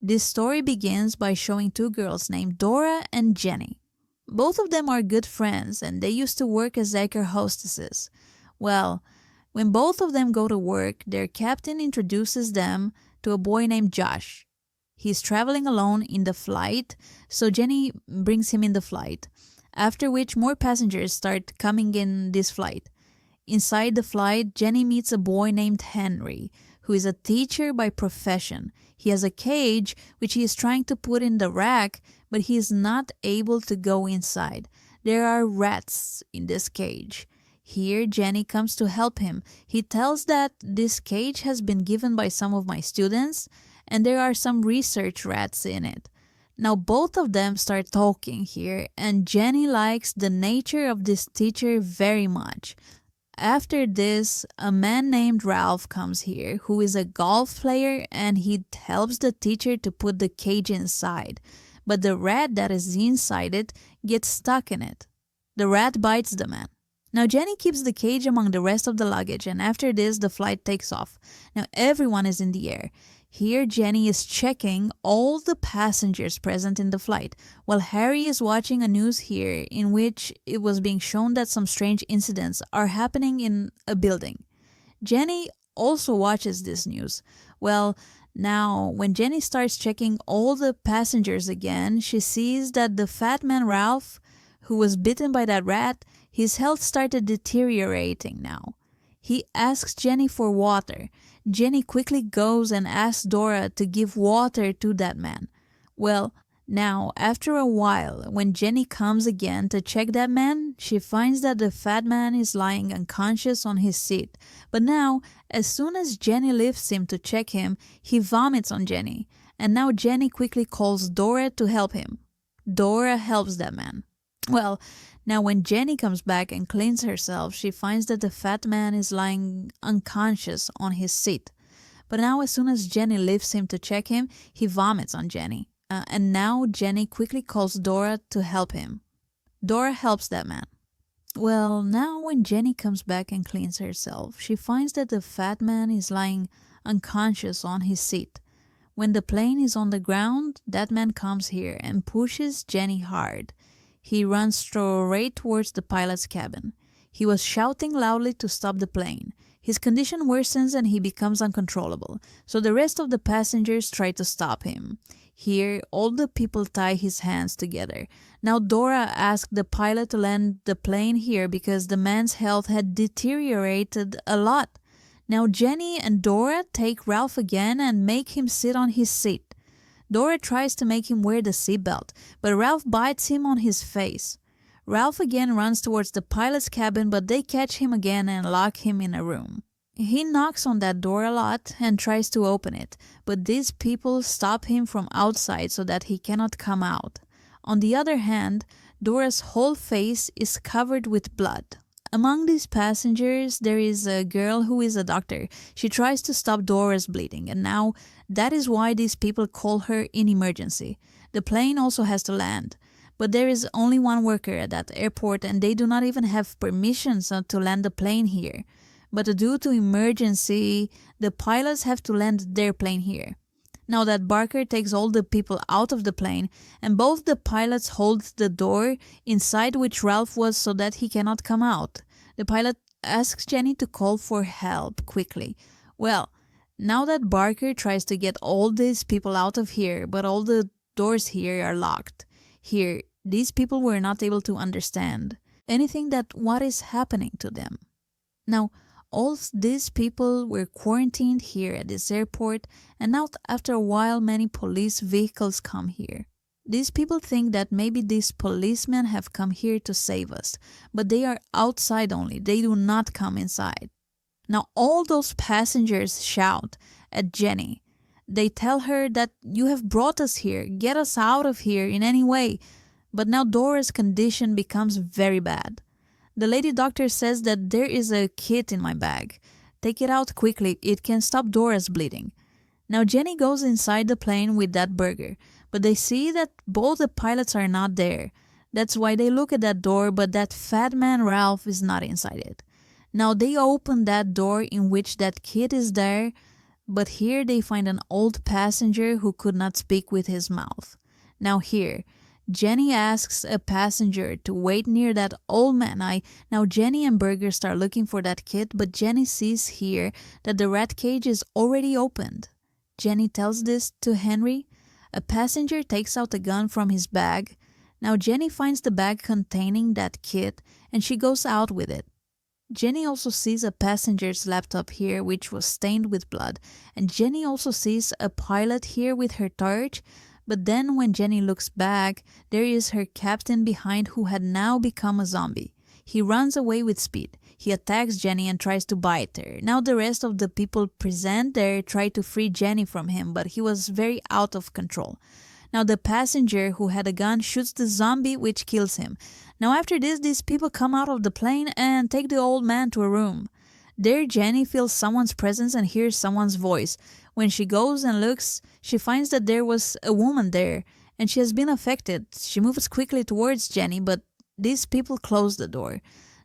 This story begins by showing two girls named Dora and Jenny. Both of them are good friends and they used to work as air hostesses. Well, when both of them go to work, their captain introduces them to a boy named Josh. He's traveling alone in the flight, so Jenny brings him in the flight, after which more passengers start coming in this flight. Inside the flight, Jenny meets a boy named Henry, who is a teacher by profession. He has a cage which he is trying to put in the rack, but he is not able to go inside. There are rats in this cage. Here, Jenny comes to help him. He tells that this cage has been given by some of my students, and there are some research rats in it. Now both of them start talking here, and Jenny likes the nature of this teacher very much. After this, a man named Ralph comes here, who is a golf player, and he helps the teacher to put the cage inside. But the rat that is inside it gets stuck in it. The rat bites the man. Now Jenny keeps the cage among the rest of the luggage, and after this the flight takes off. Now everyone is in the air. Here Jenny is checking all the passengers present in the flight, while Harry is watching a news here in which it was being shown that some strange incidents are happening in a building. Jenny also watches this news. Well, now when Jenny starts checking all the passengers again, she sees that the fat man Ralph, who was bitten by that rat, his health started deteriorating now. He asks Jenny for water. Jenny quickly goes and asks Dora to give water to that man. Well, now, after a while, when Jenny comes again to check that man, she finds that the fat man is lying unconscious on his seat. But now, as soon as Jenny lifts him to check him, he vomits on Jenny. And now Jenny quickly calls Dora to help him. Dora helps that man. Well, now when Jenny comes back and cleans herself, she finds that the fat man is lying unconscious on his seat. But now as soon as Jenny lifts him to check him, he vomits on Jenny. And now Jenny quickly calls Dora to help him. Dora helps that man. Well, now when Jenny comes back and cleans herself, she finds that the fat man is lying unconscious on his seat. When the plane is on the ground, that man comes here and pushes Jenny hard. He runs straight towards the pilot's cabin. He was shouting loudly to stop the plane. His condition worsens and he becomes uncontrollable, so the rest of the passengers try to stop him. Here, all the people tie his hands together. Now Dora asked the pilot to land the plane here because the man's health had deteriorated a lot. Now Jenny and Dora take Ralph again and make him sit on his seat. Dora tries to make him wear the seatbelt, but Ralph bites him on his face. Ralph again runs towards the pilot's cabin, but they catch him again and lock him in a room. He knocks on that door a lot and tries to open it, but these people stop him from outside so that he cannot come out. On the other hand, Dora's whole face is covered with blood. Among these passengers, there is a girl who is a doctor. She tries to stop Dora's bleeding, and now that is why these people call her in emergency. The plane also has to land, but there is only one worker at that airport and they do not even have permission to land the plane here. But due to emergency, the pilots have to land their plane here. Now that Barker takes all the people out of the plane, and both the pilots hold the door inside which Ralph was so that he cannot come out. The pilot asks Jenny to call for help quickly. Well, now that Barker tries to get all these people out of here, but all the doors here are locked. Here, these people were not able to understand anything that what is happening to them. Now, all these people were quarantined here at this airport, and now after a while many police vehicles come here. These people think that maybe these policemen have come here to save us, but they are outside only, they do not come inside. Now all those passengers shout at Jenny. They tell her that you have brought us here, get us out of here in any way. But now Dora's condition becomes very bad. The lady doctor says that there is a kit in my bag. Take it out quickly, it can stop Dora's bleeding. Now Jenny goes inside the plane with that burger, but they see that both the pilots are not there. That's why they look at that door, but that fat man Ralph is not inside it. Now they open that door in which that kid is there, But here they find an old passenger who could not speak with his mouth. Now here, Jenny asks a passenger to wait near that old man. Now Jenny and Berger start looking for that kid, but Jenny sees here that the rat cage is already opened. Jenny tells this to Henry. A passenger takes out a gun from his bag. Now Jenny finds the bag containing that kid and she goes out with it. Jenny also sees a passenger's laptop here which was stained with blood, and Jenny also sees a pilot here with her torch, but then when Jenny looks back, there is her captain behind who had now become a zombie. He runs away with speed. He attacks Jenny and tries to bite her. Now the rest of the people present there try to free Jenny from him, but he was very out of control. Now the passenger who had a gun shoots the zombie which kills him. Now after this, these people come out of the plane and take the old man to a room. There Jenny feels someone's presence and hears someone's voice. When she goes and looks, she finds that there was a woman there and she has been affected. She moves quickly towards Jenny, but these people close the door.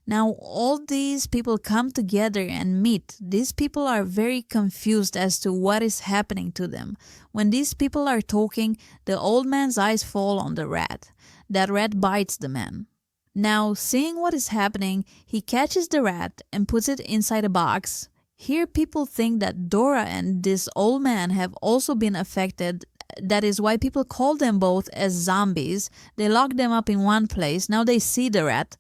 Now all these people come together and meet. These people are very confused as to what is happening to them. When these people are talking, the old man's eyes fall on the rat. That rat bites the man. Now, seeing what is happening, he catches the rat and puts it inside a box. Here people think that Dora and this old man have also been affected. That is why people call them both as zombies. They lock them up in one place. Now they see the rat.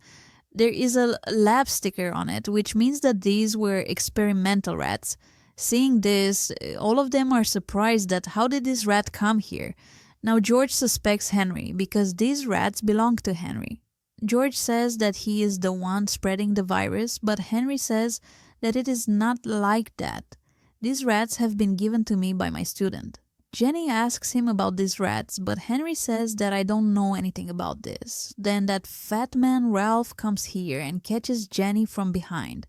There is a lab sticker on it, which means that these were experimental rats. Seeing this, all of them are surprised that how did this rat come here? Now George suspects Henry because these rats belong to Henry. George says that he is the one spreading the virus, but Henry says that it is not like that. These rats have been given to me by my student. Jenny asks him about these rats, but Henry says that I don't know anything about this. Then that fat man Ralph comes here and catches Jenny from behind.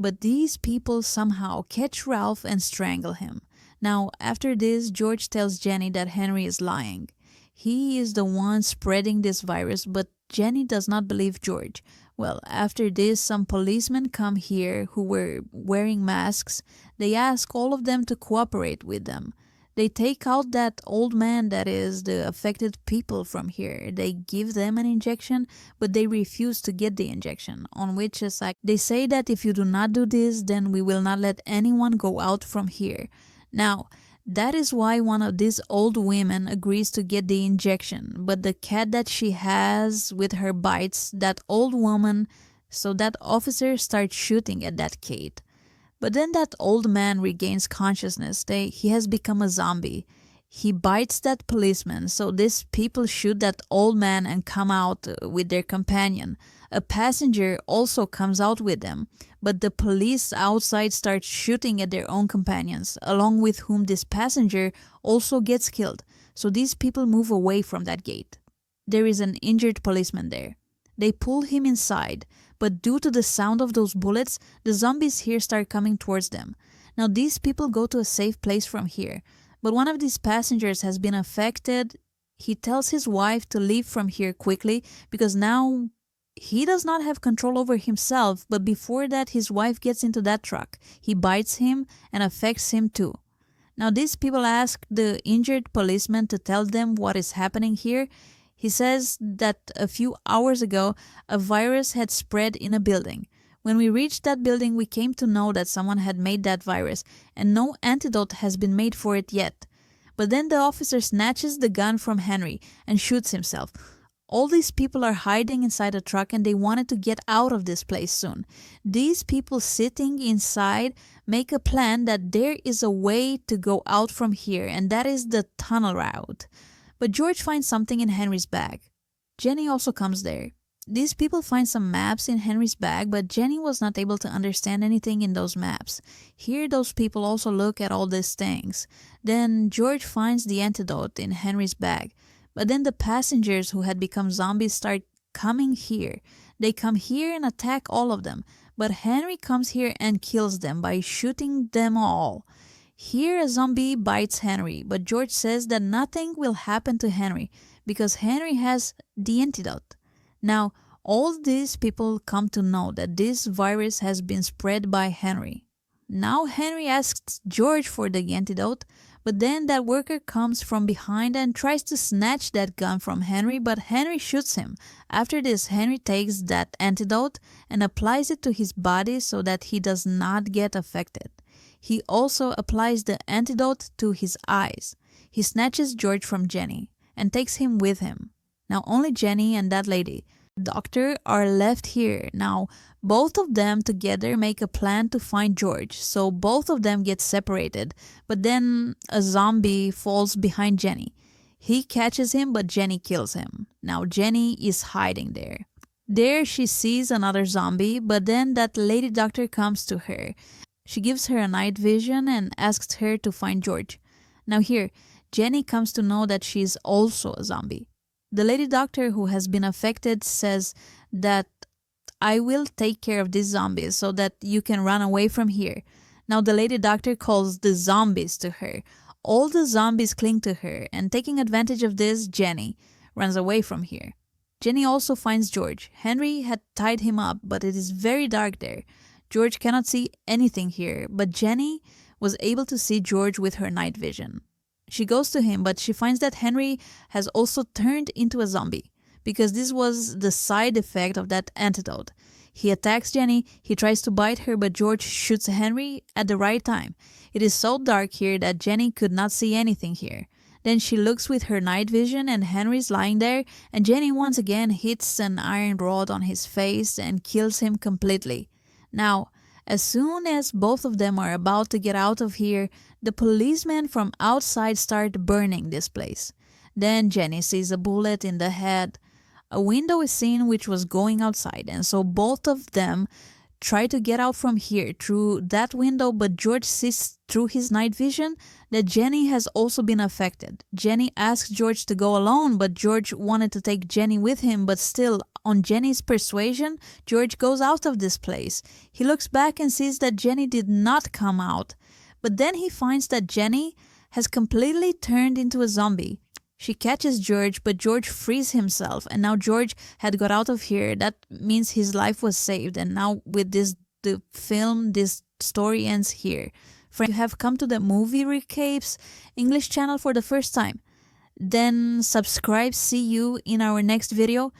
But these people somehow catch Ralph and strangle him. Now, after this, George tells Jenny that Henry is lying. He is the one spreading this virus, but Jenny does not believe George. Well, after this, some policemen come here who were wearing masks. They ask all of them to cooperate with them. They take out that old man, that is, the affected people from here. They give them an injection, but they refuse to get the injection, on which is like, they say that if you do not do this, then we will not let anyone go out from here. Now, that is why one of these old women agrees to get the injection, but the cat that she has with her bites that old woman, so that officer starts shooting at that cat. But then that old man regains consciousness. He has become a zombie. He bites that policeman, so these people shoot that old man and come out with their companion. A passenger also comes out with them, but the police outside start shooting at their own companions, along with whom this passenger also gets killed. So these people move away from that gate. There is an injured policeman there. They pull him inside, but due to the sound of those bullets, the zombies here start coming towards them. Now these people go to a safe place from here, but one of these passengers has been affected. He tells his wife to leave from here quickly because now he does not have control over himself, but before that his wife gets into that truck. He bites him and affects him too. Now these people ask the injured policeman to tell them what is happening here. He says that a few hours ago, a virus had spread in a building. When we reached that building, we came to know that someone had made that virus, and no antidote has been made for it yet. But then the officer snatches the gun from Henry and shoots himself. All these people are hiding inside a truck and they wanted to get out of this place soon. These people sitting inside make a plan that there is a way to go out from here, and that is the tunnel route. But George finds something in Henry's bag. Jenny also comes there. These people find some maps in Henry's bag, but Jenny was not able to understand anything in those maps. Here those people also look at all these things. Then George finds the antidote in Henry's bag. But then the passengers who had become zombies start coming here. They come here and attack all of them. But Henry comes here and kills them by shooting them all. Here a zombie bites Henry, but George says that nothing will happen to Henry because Henry has the antidote. Now, all these people come to know that this virus has been spread by Henry. Now Henry asks George for the antidote, but then that worker comes from behind and tries to snatch that gun from Henry, but Henry shoots him. After this, Henry takes that antidote and applies it to his body so that he does not get affected. He also applies the antidote to his eyes. He snatches George from Jenny and takes him with him. Now only Jenny and that lady, doctor, are left here. Now both of them together make a plan to find George, so both of them get separated, but then a zombie falls behind Jenny. He catches him, but Jenny kills him. Now Jenny is hiding there. There she sees another zombie, but then that lady doctor comes to her. She gives her a night vision and asks her to find George. Now here, Jenny comes to know that she is also a zombie. The lady doctor who has been affected says that I will take care of these zombies so that you can run away from here. Now the lady doctor calls the zombies to her. All the zombies cling to her, and taking advantage of this, Jenny runs away from here. Jenny also finds George. Henry had tied him up, but it is very dark there. George cannot see anything here, but Jenny was able to see George with her night vision. She goes to him, but she finds that Henry has also turned into a zombie, because this was the side effect of that antidote. He attacks Jenny, he tries to bite her, but George shoots Henry at the right time. It is so dark here that Jenny could not see anything here. Then she looks with her night vision and Henry's lying there, and Jenny once again hits an iron rod on his face and kills him completely. Now, as soon as both of them are about to get out of here, the policemen from outside start burning this place. Then Jenny sees a bullet in the head. A window is seen which was going outside, and so both of them try to get out from here through that window, but George sees through his night vision that Jenny has also been affected. Jenny asks George to go alone, but George wanted to take Jenny with him, but still, on Jenny's persuasion, George goes out of this place. He looks back and sees that Jenny did not come out, but then he finds that Jenny has completely turned into a zombie. She catches George, but George frees himself, and now George had got out of here. That means his life was saved, and now with this story ends here. Friends, you have come to the Movie Recaps English channel for the first time. Then subscribe. See you in our next video.